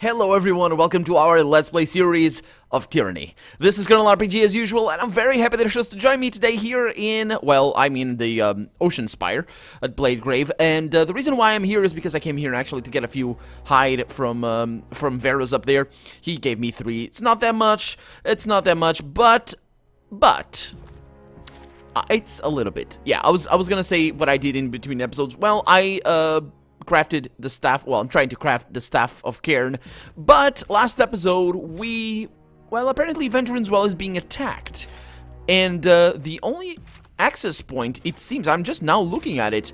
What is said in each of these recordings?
Hello everyone and welcome to our Let's Play series of Tyranny. This is Colonel RPG as usual, and I'm very happy that you're to join me today here in, well, I mean the Ocean Spire at Bladegrave. And the reason why I'm here is because I came here actually to get a few hide from Varus up there. He gave me 3. It's not that much, but it's a little bit. Yeah, I was gonna say what I did in between episodes. Well, I crafted the staff. Well, I'm trying to craft the staff of Cairn, but last episode apparently Venturin's Well is being attacked, and the only access point, it seems, I'm just now looking at it,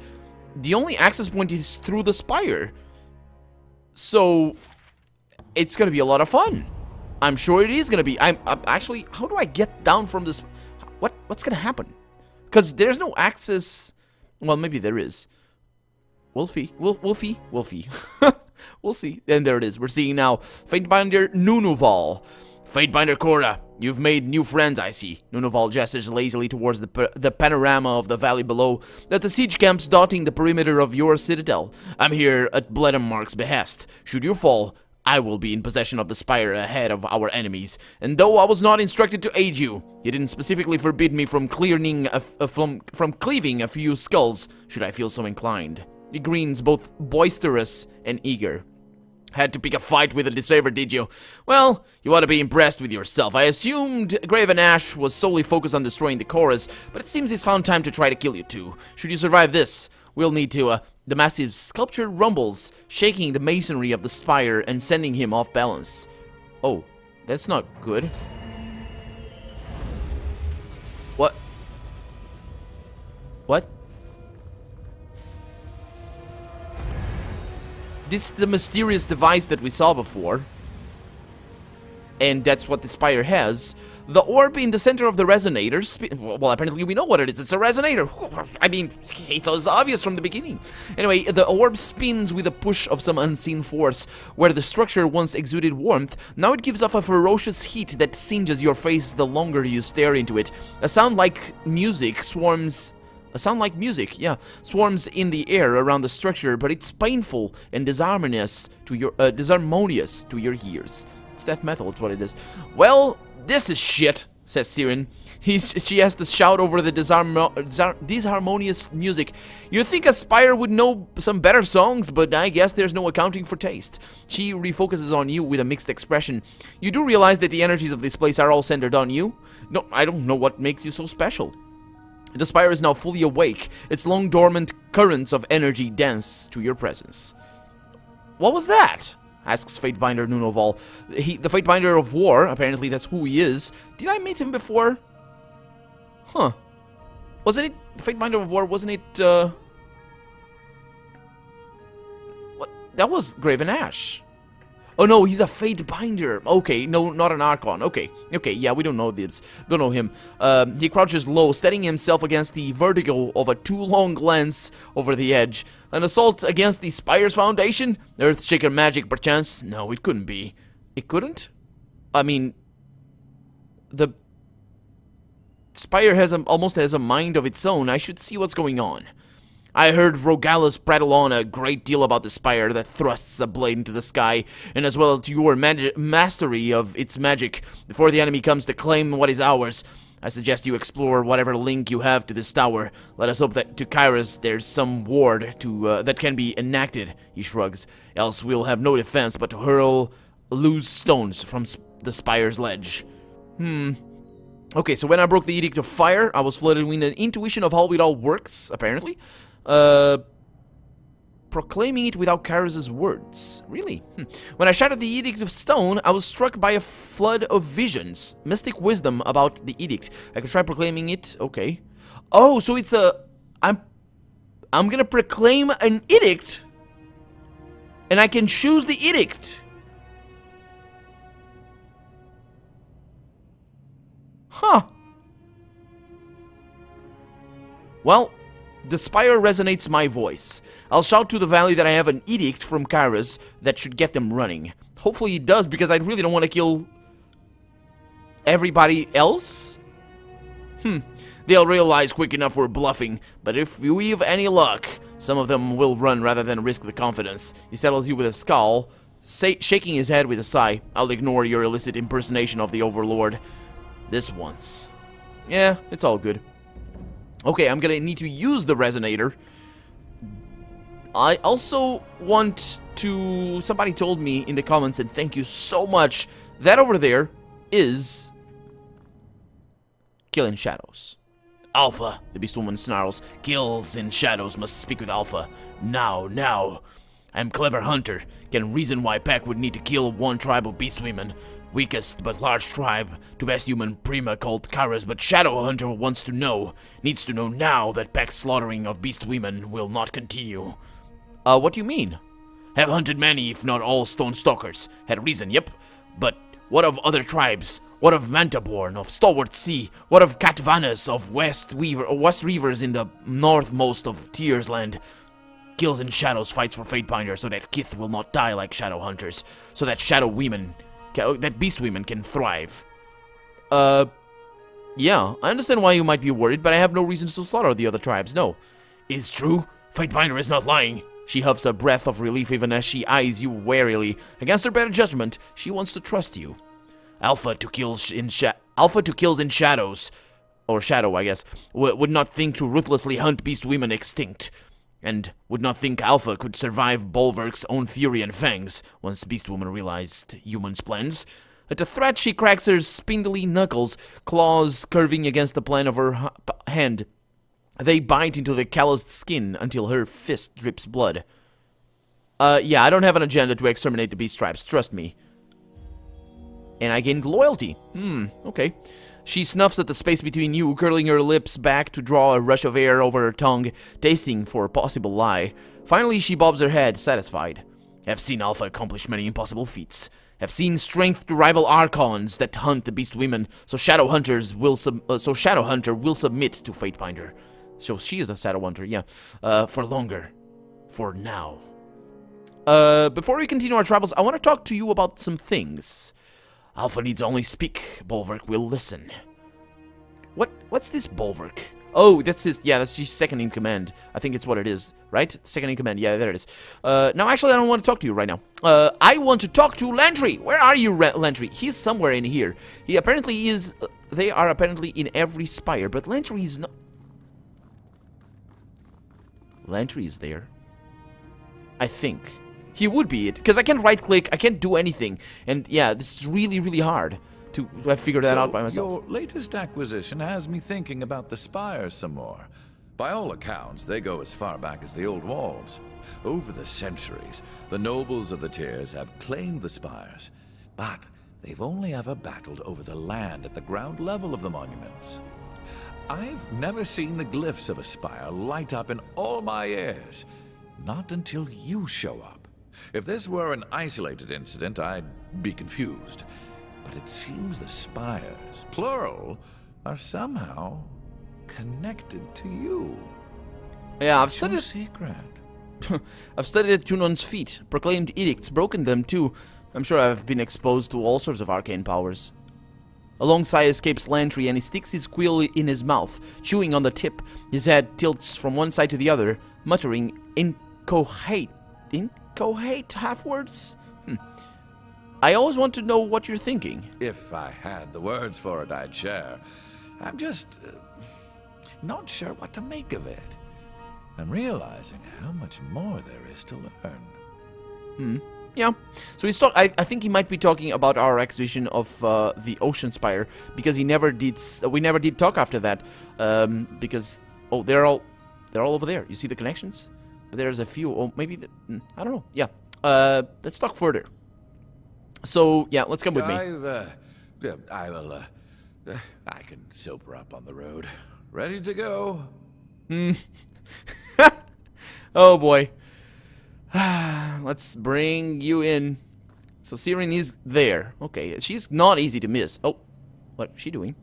the only access point is through the spire. So it's gonna be a lot of fun. I'm sure it is gonna be. I'm actually, how do I get down from this? What's gonna happen? Because there's no access. Well, maybe there is. Wolfie. We'll see. And there it is. We're seeing now Fatebinder Nunuval. Fatebinder Korra, you've made new friends, I see. Nunuval gestures lazily towards the panorama of the valley below, that the siege camps dotting the perimeter of your citadel. I'm here at Bledemark's behest. Should you fall, I will be in possession of the spire ahead of our enemies. And though I was not instructed to aid you, you didn't specifically forbid me from cleaving a few skulls, should I feel so inclined. He grins, both boisterous and eager. Had to pick a fight with a disfavor, did you? Well, you ought to be impressed with yourself. I assumed Graven Ash was solely focused on destroying the chorus, but it seems he's found time to try to kill you too. Should you survive this, we'll need to, the massive sculpture rumbles, shaking the masonry of the spire and sending him off balance. Oh, that's not good. What? What? This is the mysterious device that we saw before. And that's what the spire has. The orb in the center of the resonator... Well, apparently we know what it is. It's a resonator. I mean, it was obvious from the beginning. Anyway, the orb spins with a push of some unseen force. Where the structure once exuded warmth, now it gives off a ferocious heat that singes your face the longer you stare into it. A sound like music swarms in the air around the structure, but it's painful and disharmonious to your ears. It's death metal, it's what it is. Well, this is shit, says Siren. She has to shout over the disharmonious music. You'd think a spire would know some better songs, but I guess there's no accounting for taste. She refocuses on you with a mixed expression. You do realize that the energies of this place are all centered on you? No, I don't know what makes you so special. The spire is now fully awake. Its long dormant currents of energy dance to your presence. What was that? Asks Fatebinder Nunoval. The Fatebinder of War, apparently that's who he is. Did I meet him before? Huh. Wasn't it Fatebinder of War, wasn't it what? That was Graven Ash. Oh no, he's a Fatebinder. Okay, no, not an Archon. Okay, yeah, we don't know this. Don't know him. He crouches low, steadying himself against the vertigo of a too long glance over the edge. An assault against the Spire's foundation? Earthshaker magic, perchance? No, it couldn't be. It couldn't? I mean, the Spire almost has a mind of its own. I should see what's going on. I heard Rogalus prattle on a great deal about the spire that thrusts a blade into the sky, and as well to your mastery of its magic. Before the enemy comes to claim what is ours, I suggest you explore whatever link you have to this tower. Let us hope that to Kairos there's some ward that can be enacted, he shrugs. Else we'll have no defense but to hurl loose stones from the spire's ledge. Okay, so when I broke the Edict of Fire, I was flooded with an intuition of how it all works, apparently. Proclaiming it without Kairos' words. Really? When I shattered the Edict of Stone, I was struck by a flood of visions. Mystic wisdom about the edict. I could try proclaiming it. Okay. Oh, so it's a... I'm gonna proclaim an edict. And I can choose the edict. Huh. Well... The spire resonates my voice. I'll shout to the valley that I have an edict from Kairos that should get them running. Hopefully it does, because I really don't want to kill everybody else. They'll realize quick enough we're bluffing, but if we've any luck, some of them will run rather than risk the confidence. He settles you with a scowl. shaking his head with a sigh. I'll ignore your illicit impersonation of the Overlord. This once. Yeah, it's all good. Okay, I'm gonna need to use the resonator. I also want to... Somebody told me in the comments, and thank you so much, that over there is... Kill in Shadows. Alpha, the Beast Woman snarls. Kills in Shadows must speak with Alpha. Now, now. I'm clever hunter. Can reason why Pack would need to kill one tribe of Beast Women. Weakest but large tribe. To best human prima called Kairos, but Shadow Hunter wants to know. Needs to know now that Pack's slaughtering of Beast Women will not continue. What do you mean? Have hunted many, if not all, Stone Stalkers. Had reason, yep. But what of other tribes? What of Mantaborn, of Stalwart Sea? What of Katvanas, of West Reavers in the northmost of Tyr's land? Kills in Shadows, fights for Fatebinder so that Kith will not die like Shadow Hunters. So that that Beast Women can thrive. Yeah, I understand why you might be worried, but I have no reasons to slaughter the other tribes, no. It's true. Fatebinder is not lying. She huffs a breath of relief even as she eyes you warily. Against her better judgment, she wants to trust you. Alpha to kills in Shadows, or Shadow, I guess, would not think to ruthlessly hunt Beast Women extinct, and would not think Alpha could survive Bulwark's own fury and fangs once Beast Woman realized humans' plans. At the threat, she cracks her spindly knuckles, claws curving against the plan of her hand. They bite into the calloused skin until her fist drips blood. Yeah, I don't have an agenda to exterminate the beast tribes, trust me. And I gained loyalty. Okay. She snuffs at the space between you, curling her lips back to draw a rush of air over her tongue, tasting for a possible lie. Finally, she bobs her head, satisfied. Have seen Alpha accomplish many impossible feats. Have seen strength to rival Archons that hunt the Beast Women, so Shadow Hunter will submit to Fatebinder. So she is a Shadow Hunter, yeah. For longer. For now. Before we continue our travels, I want to talk to you about some things. Alpha needs only speak. Bulwark will listen. What's this Bulwark? Oh, that's his second in command. I think it's what it is, right? Second in command, yeah, there it is. Now, actually, I don't want to talk to you right now. I want to talk to Lantry. Where are you, Lantry? He's somewhere in here. He apparently is... They are apparently in every spire, but Lantry is not... Lantry is there. I think. He would be it, because I can't right-click, I can't do anything. And yeah, this is really, really hard to have figured that out by myself. Your latest acquisition has me thinking about the spires some more. By all accounts, they go as far back as the old walls. Over the centuries, the nobles of the Tyrs have claimed the spires, but they've only ever battled over the land at the ground level of the monuments. I've never seen the glyphs of a spire light up in all my years. Not until you show up. If this were an isolated incident, I'd be confused. But it seems the spires, plural, are somehow connected to you. Yeah, I've It's studied... your secret. I've studied at Tunon's feet, proclaimed edicts, broken them too. I'm sure I've been exposed to all sorts of arcane powers. A long sigh escapes Lantry, and he sticks his quill in his mouth, chewing on the tip. His head tilts from one side to the other, muttering incoherent half-words? I always want to know what you're thinking. If I had the words for it, I'd share. I'm just not sure what to make of it. I'm realizing how much more there is to learn. Yeah. So he's I think he might be talking about our acquisition of the Ocean Spire, because we never did talk after that. Because they're all over there. You see the connections? But there's a few. Oh, maybe I don't know. Yeah. Let's talk further. So yeah, let's come with me. I will. I can sober up on the road. Ready to go. Oh boy. Let's bring you in. So Tyranny is there. Okay, she's not easy to miss. Oh, what is she doing?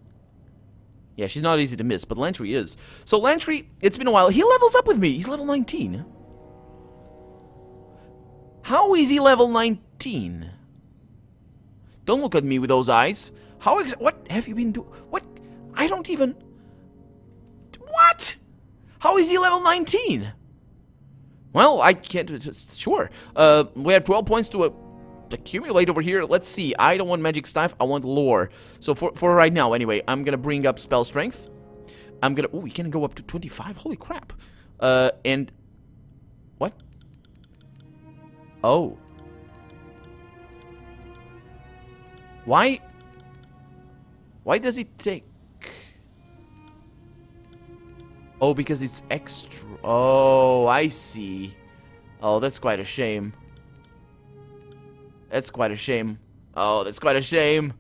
Yeah, she's not easy to miss, but Lantry is. So Lantry, it's been a while. He levels up with me. He's level 19. How is he level 19? Don't look at me with those eyes. What have you been doing? What? I don't even... What? How is he level 19? Well, I can't... Sure. We have 12 points to accumulate over here. Let's see. I don't want magic staff. I want lore. So for right now, anyway, I'm gonna bring up spell strength. I'm gonna... Oh, we can go up to 25. Holy crap. And... What? Oh. Why does it take... Oh, because it's extra... Oh, I see. Oh, that's quite a shame. That's quite a shame. Oh, that's quite a shame.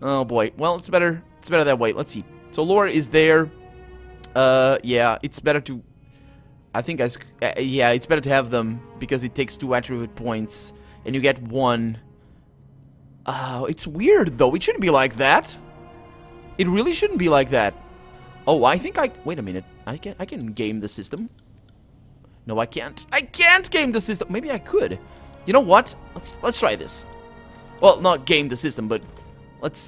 Oh, boy. Well, it's better that way. Let's see. So, lore is there. Yeah, it's better to... I think yeah, it's better to have them because it takes 2 attribute points and you get 1. It's weird, though. It shouldn't be like that. It really shouldn't be like that. Oh, I think wait a minute. I can game the system. No, I can't. I can't game the system. Maybe I could. You know what? Let's try this. Well, not game the system, but let's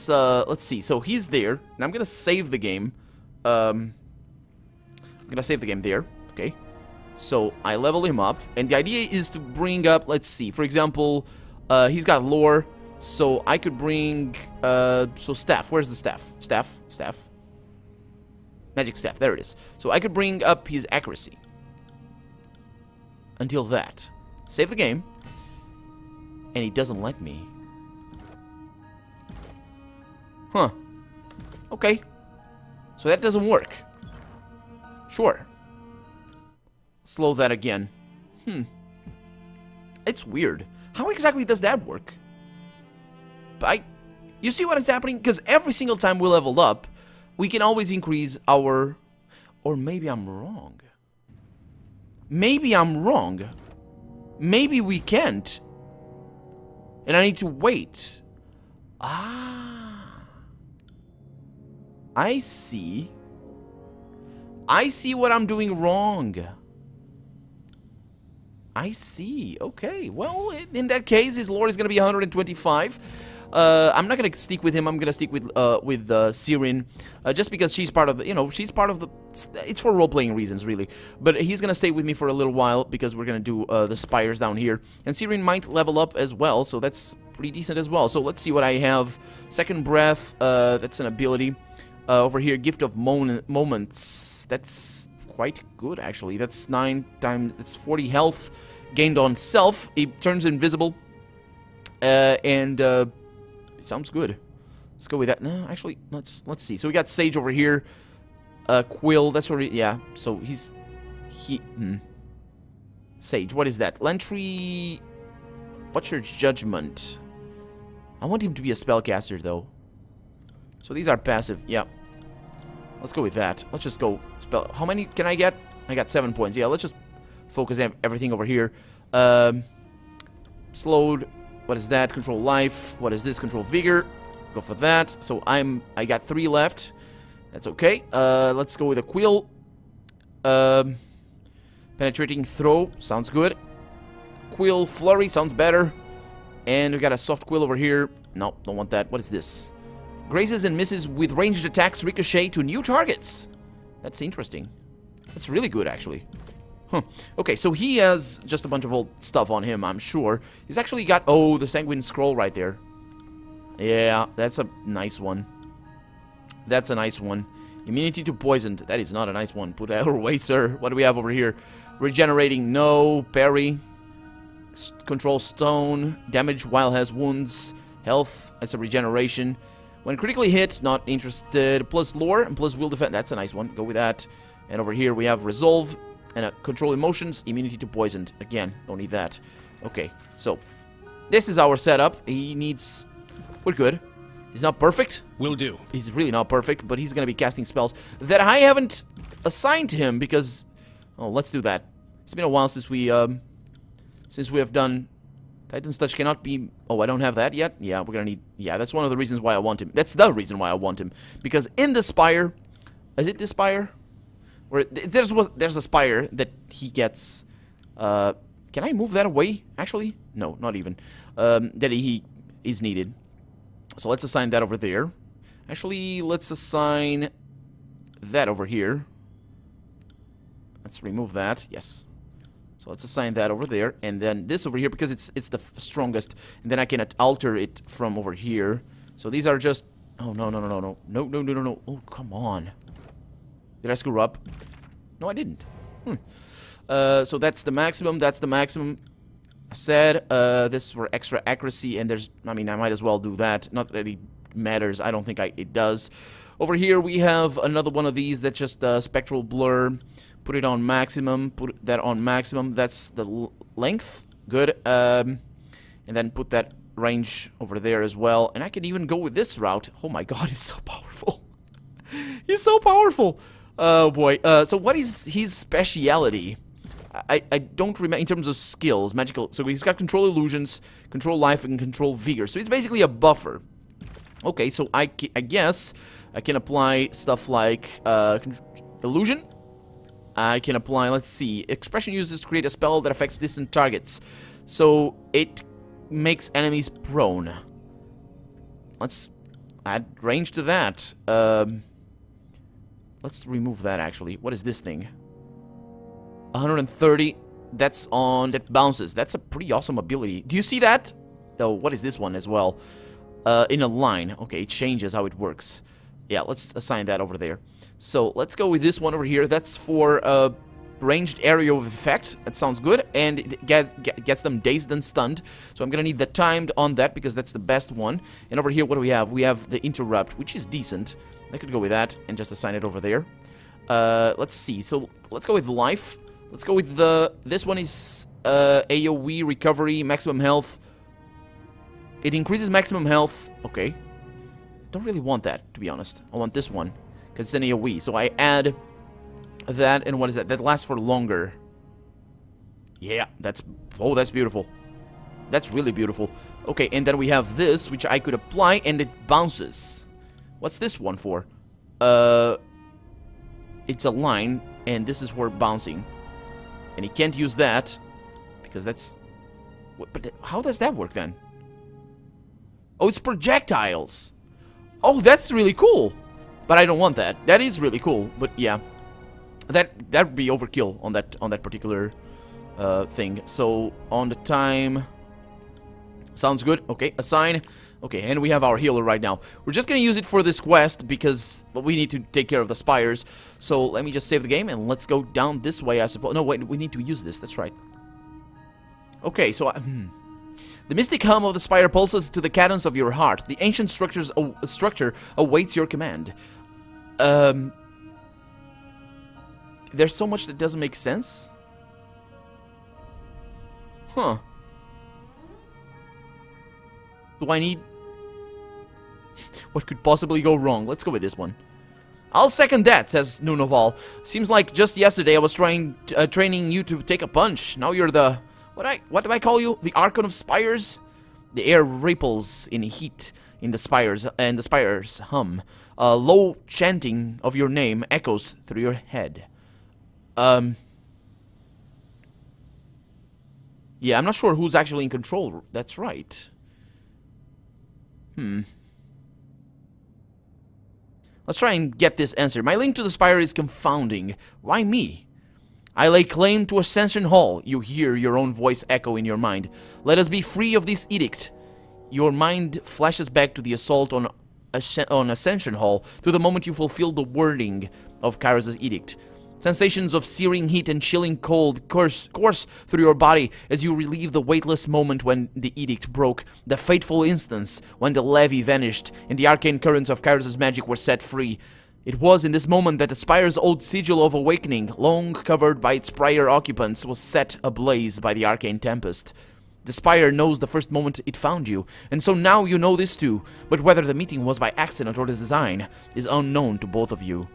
see. So he's there, and I'm gonna save the game. I'm gonna save the game there. Okay. So I level him up, and the idea is to bring up. Let's see. For example, he's got lore, so I could bring. So staff. Where's the staff? Staff. Magic staff. There it is. So I could bring up his accuracy. Until that. Save the game. And he doesn't let me. Huh. Okay. So that doesn't work. Sure. Slow that again. It's weird. How exactly does that work? You see what is happening? Because every single time we level up, we can always increase our... Or maybe I'm wrong. Maybe I'm wrong. Maybe we can't. And I need to wait. Ah. I see. I see what I'm doing wrong. I see. Okay. Well, in that case, his lore is going to be 125. I'm not gonna stick with him. I'm gonna stick with Sirin, just because she's part of the, she's part of the. It's for role-playing reasons, really. But he's gonna stay with me for a little while because we're gonna do the spires down here, and Sirin might level up as well, so that's pretty decent as well. So let's see what I have. Second breath. That's an ability. Over here, gift of moments. That's quite good actually. That's 9 times. It's 40 health gained on self. It turns invisible, and. Sounds good. Let's go with that. No, actually, let's see. So we got Sage over here. Quill, that's already... Yeah, so Sage, what is that? Lantry... What's your judgment? I want him to be a spellcaster, though. So these are passive. Yeah. Let's go with that. Let's just go spell... How many can I get? I got 7 points. Yeah, let's just focus everything over here. Slowed... What is that? Control life. What is this? Control vigor. Go for that. So I got 3 left. That's okay. Let's go with a quill. Penetrating throw. Sounds good. Quill flurry. Sounds better. And we got a soft quill over here. No, don't want that. What is this? Grazes and misses with ranged attacks ricochet to new targets. That's interesting. That's really good, actually. Huh. Okay, so he has just a bunch of old stuff on him, I'm sure. He's actually got... Oh, the Sanguine Scroll right there. Yeah, that's a nice one. That's a nice one. Immunity to poison. That is not a nice one. Put that away, sir. What do we have over here? Regenerating, no. Parry. Control stone. Damage while has wounds. Health. That's a regeneration. When critically hit, not interested. Plus lore and plus will defend. That's a nice one. Go with that. And over here we have resolve. And control emotions, immunity to poison. Again, don't need that. Okay, so this is our setup. He needs... We're good. He's not perfect. Will do. He's really not perfect, but he's going to be casting spells that I haven't assigned to him because... Oh, let's do that. It's been a while since we have done... Titan's Touch cannot be... Oh, I don't have that yet? Yeah, we're going to need... Yeah, that's one of the reasons why I want him. That's the reason why I want him. Because in the spire... Is it the spire? Where there's a spire that he gets. Can I move that away? Actually, no, not even. That he is needed. So let's assign that over there. Actually, let's assign that over here. Let's remove that. Yes. So let's assign that over there, and then this over here because it's the strongest, and then I can alter it from over here. So these are just... Oh, no. Oh, come on. Did I screw up? No, I didn't. So that's the maximum. That's the maximum. I said this is for extra accuracy, and there's... I mean, I might as well do that. Not that it matters. I don't think it does. Over here, we have another one of these that's just spectral blur. Put it on maximum. Put that on maximum. That's the length. Good. And then put that range over there as well. And I can even go with this route. Oh my god, he's so powerful. He's so powerful. Oh boy. So what is his speciality? I don't remember in terms of skills, magical. So he's got control illusions, control life, and control vigor. So he's basically a buffer. Okay, so I guess I can apply stuff like illusion. I can apply, let's see, expression uses to create a spell that affects distant targets. So it makes enemies prone. Let's add range to that. Let's remove that actually. What is this thing? 130. That's on, that bounces. That's a pretty awesome ability. Do you see that? Though, what is this one as well? In a line. Okay, it changes how it works. Yeah, let's assign that over there. So let's go with this one over here. That's for ranged area of effect. That sounds good. And it gets them dazed and stunned. So I'm gonna need the timed on that because that's the best one. And over here, what do we have? We have the interrupt, which is decent. I could go with that and just assign it over there. Let's see. So let's go with life. Let's go with this one is AoE recovery, maximum health. It increases maximum health. Okay. Don't really want that, to be honest. I want this one because it's an AoE. So I add that, and what is that? That lasts for longer. Yeah, that's beautiful. That's really beautiful. Okay, and then we have this, which I could apply, and it bounces. What's this one for? It's a line, and this is for bouncing. And he can't use that because that's... But how does that work then? Oh, it's projectiles. Oh, that's really cool. But I don't want that. That is really cool. But yeah, that would be overkill on that particular thing. So on the time, sounds good. Okay, assign. Okay, and we have our healer right now. We're just gonna use it for this quest because we need to take care of the spires. So let me just save the game and let's go down this way, I suppose. No, wait, we need to use this. That's right. Okay, so the mystic hum of the spire pulses to the cadence of your heart. The ancient structure awaits your command. There's so much that doesn't make sense. Huh. Do I need... What could possibly go wrong? Let's go with this one. I'll second that, says Nunoval. Seems like just yesterday I was training you to take a punch. Now you're the... What do I call you? The Archon of Spires? The air ripples in heat in the spires, and the spires hum. Low chanting of your name echoes through your head. Yeah, I'm not sure who's actually in control. That's right. Let's try and get this answer. My link to the spire is confounding. Why me? I lay claim to Ascension Hall. You hear your own voice echo in your mind. Let us be free of this edict. Your mind flashes back to the assault on Ascension Hall, to the moment you fulfill the wording of Kairos' edict. Sensations of searing heat and chilling cold course through your body as you relive the weightless moment when the edict broke, the fateful instance when the levy vanished and the arcane currents of Kairos' magic were set free. It was in this moment that the spire's old sigil of awakening, long covered by its prior occupants, was set ablaze by the arcane tempest. The spire knows the first moment it found you, and so now you know this too, but whether the meeting was by accident or design is unknown to both of you.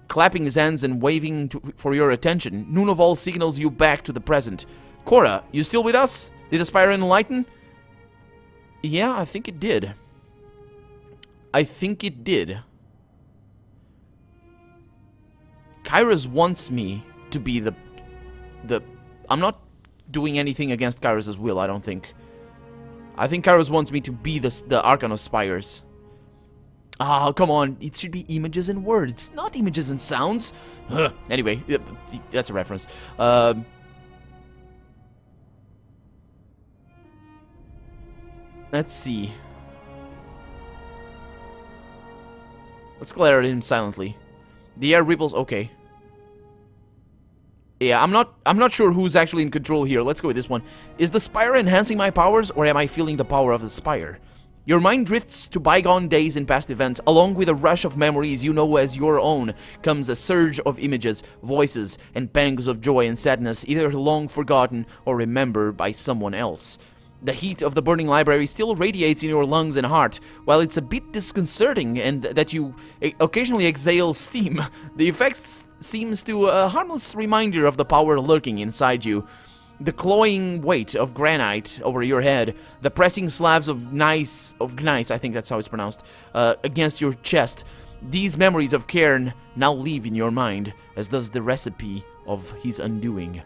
Clapping his hands and waving for your attention, Nunoval signals you back to the present. Cora, you still with us? Did the spire enlighten? Yeah, I think it did. I think it did. Kairos wants me to be the... I'm not doing anything against Kairos' will, I don't think. I think Kairos wants me to be the Archon of Spires. Ah, come on. It should be images and words, not images and sounds. Anyway, that's a reference. Let's see. Let's glare at him silently. The air ripples. Okay. Yeah, I'm not sure who's actually in control here. Let's go with this one. Is the spire enhancing my powers, or am I feeling the power of the spire? Your mind drifts to bygone days and past events. Along with a rush of memories you know as your own comes a surge of images, voices, and pangs of joy and sadness, either long forgotten or remembered by someone else. The heat of the burning library still radiates in your lungs and heart. While it's a bit disconcerting and that you occasionally exhale steam, the effect seems to a harmless reminder of the power lurking inside you. The cloying weight of granite over your head, the pressing slabs of gneiss, I think that's how it's pronounced, against your chest. These memories of Cairn now live in your mind, as does the recipe of his undoing.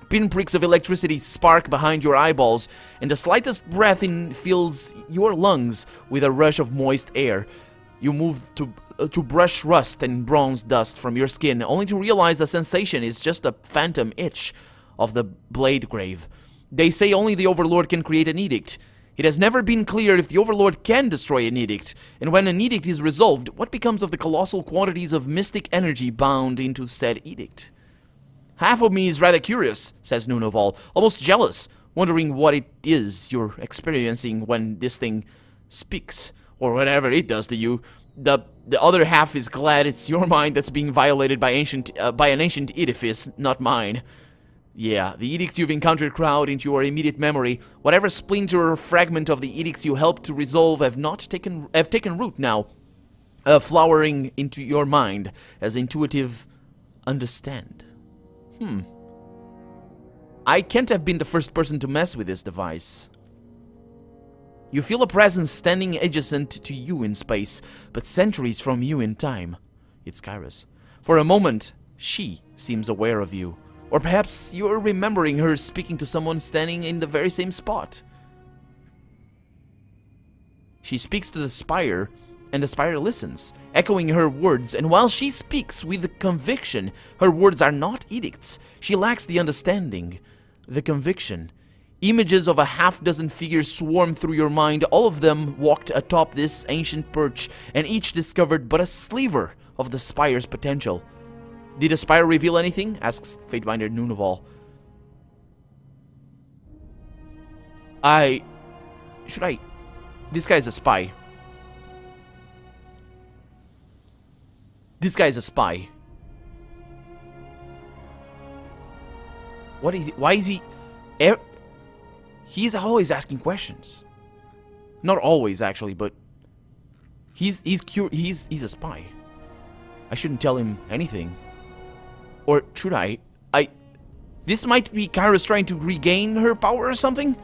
Pinpricks of electricity spark behind your eyeballs, and the slightest breath fills your lungs with a rush of moist air. You move to brush rust and bronze dust from your skin, only to realize the sensation is just a phantom itch of the blade grave. They say only the Overlord can create an edict. It has never been clear if the Overlord can destroy an edict, and when an edict is resolved, what becomes of the colossal quantities of mystic energy bound into said edict? Half of me is rather curious, says Nunoval, almost jealous, wondering what it is you're experiencing when this thing speaks, or whatever it does to you. The other half is glad it's your mind that's being violated by an ancient edifice, not mine. Yeah, the edicts you've encountered crowd into your immediate memory. Whatever splinter or fragment of the edicts you helped to resolve have taken root now, flowering into your mind as intuitive understand. I can't have been the first person to mess with this device. You feel a presence standing adjacent to you in space, but centuries from you in time. It's Kairos. For a moment, she seems aware of you. Or perhaps you're remembering her speaking to someone standing in the very same spot. She speaks to the spire, and the spire listens, echoing her words, and while she speaks with conviction, her words are not edicts. She lacks the understanding, the conviction. Images of a half-dozen figures swarm through your mind, all of them walked atop this ancient perch, and each discovered but a sliver of the spire's potential. Did the spire reveal anything? Asks Fatebinder Nunoval. This guy's a spy. This guy's a spy. What is he? Why is he? He's always asking questions. Not always, actually, but he's a spy. I shouldn't tell him anything. Or should I? This might be Kairos trying to regain her power or something?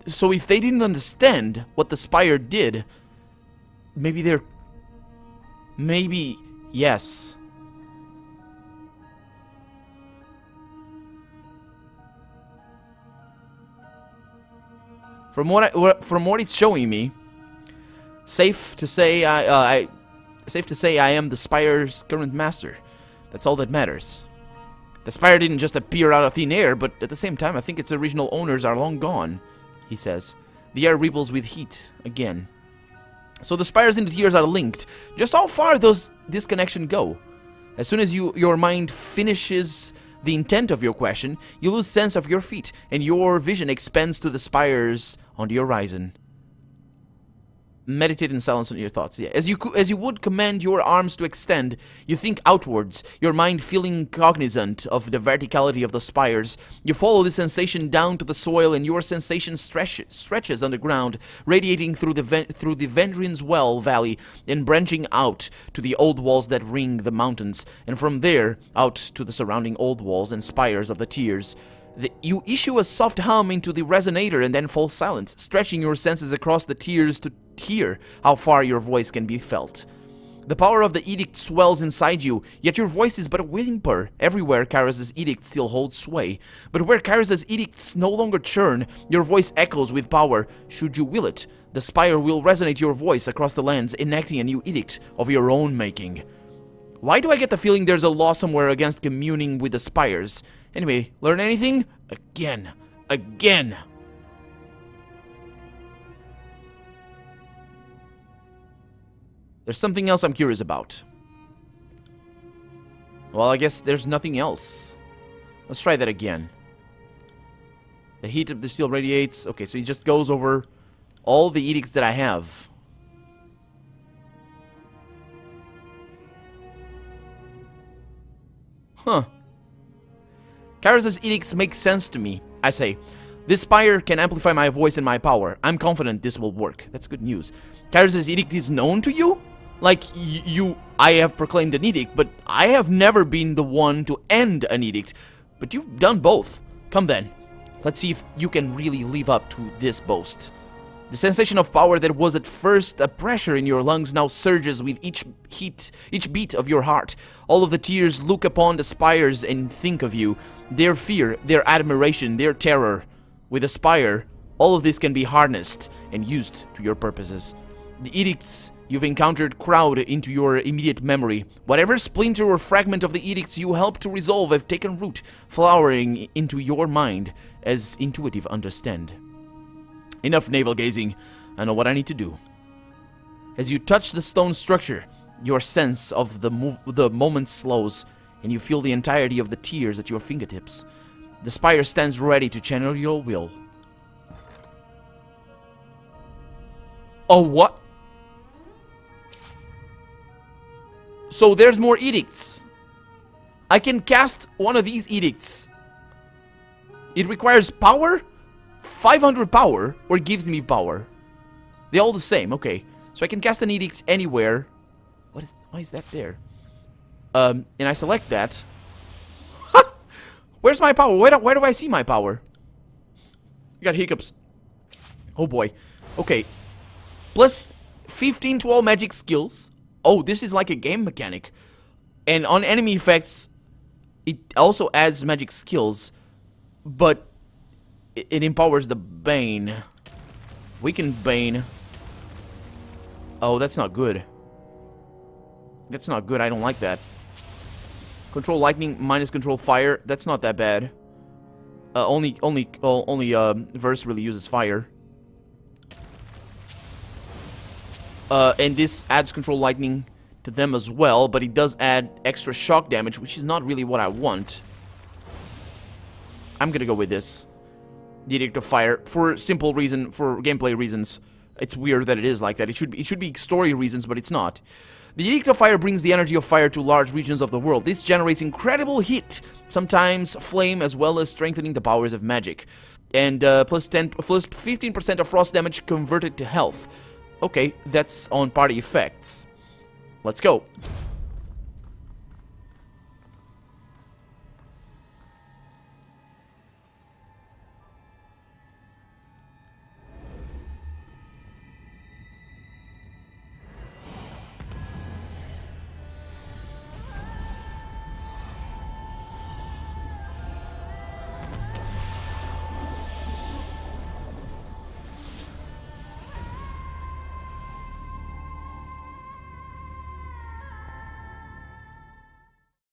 So if they didn't understand what the spire did, maybe yes. From what it's showing me, safe to say I am the spire's current master. That's all that matters. The spire didn't just appear out of thin air, but at the same time, I think its original owners are long gone, he says. The air rebels with heat again. So the spires and the tiers are linked. Just how far does this connection go? As soon as your mind finishes the intent of your question, you lose sense of your feet, and your vision expands to the spires on the horizon. Meditate in silence on your thoughts. Yeah. As you would command your arms to extend, you think outwards, your mind feeling cognizant of the verticality of the spires. You follow the sensation down to the soil, and your sensation stretches underground, radiating through the Vendrin's Well Valley and branching out to the old walls that ring the mountains, and from there out to the surrounding old walls and spires of the tiers. You issue a soft hum into the resonator and then fall silent, stretching your senses across the tiers to hear how far your voice can be felt. The power of the edict swells inside you, yet your voice is but a whimper. Everywhere Kairos' edict still holds sway, but where Kairos' edicts no longer churn, your voice echoes with power. Should you will it, the spire will resonate your voice across the lands, enacting a new edict of your own making. Why do I get the feeling there's a law somewhere against communing with the spires? Anyway, learn anything? Again. Again. There's something else I'm curious about. Well, I guess there's nothing else. Let's try that again. The heat of the steel radiates. Okay, so he just goes over all the edicts that I have. Huh. Kyros's edicts make sense to me. I say, this spire can amplify my voice and my power. I'm confident this will work. That's good news. Kyros's edict is known to you? Like, I have proclaimed an edict, but I have never been the one to end an edict. But you've done both. Come then. Let's see if you can really live up to this boast. The sensation of power that was at first a pressure in your lungs now surges with each beat of your heart. All of the tears look upon the spires and think of you. Their fear, their admiration, their terror. With a spire, all of this can be harnessed and used to your purposes. The edicts you've encountered crowd into your immediate memory. Whatever splinter or fragment of the edicts you helped to resolve have taken root, flowering into your mind as intuitive understand. Enough navel-gazing. I know what I need to do. As you touch the stone structure, your sense of the moment slows, and you feel the entirety of the tears at your fingertips. The spire stands ready to channel your will. Oh, what? So there's more edicts. I can cast one of these edicts. It requires power? 500 power, or gives me power? They're all the same, okay. So I can cast an edict anywhere. Why is that there? And I select that. Where's my power? Where do I see my power? I got hiccups. Oh boy. Okay. Plus 15 to all magic skills. Oh, this is like a game mechanic. And on enemy effects, it also adds magic skills. But it empowers the Bane. Weakened Bane. Oh, that's not good. That's not good. I don't like that. Control lightning minus control fire. That's not that bad. Only Verse really uses fire. And this adds control lightning to them as well, but it does add extra shock damage, which is not really what I want. I'm gonna go with this. The Edict of Fire, for simple reason, for gameplay reasons. It's weird that it is like that. It should be story reasons, but it's not. The Edict of Fire brings the energy of fire to large regions of the world. This generates incredible heat, sometimes flame, as well as strengthening the powers of magic. And plus 15% of frost damage converted to health. Okay, that's on party effects. Let's go.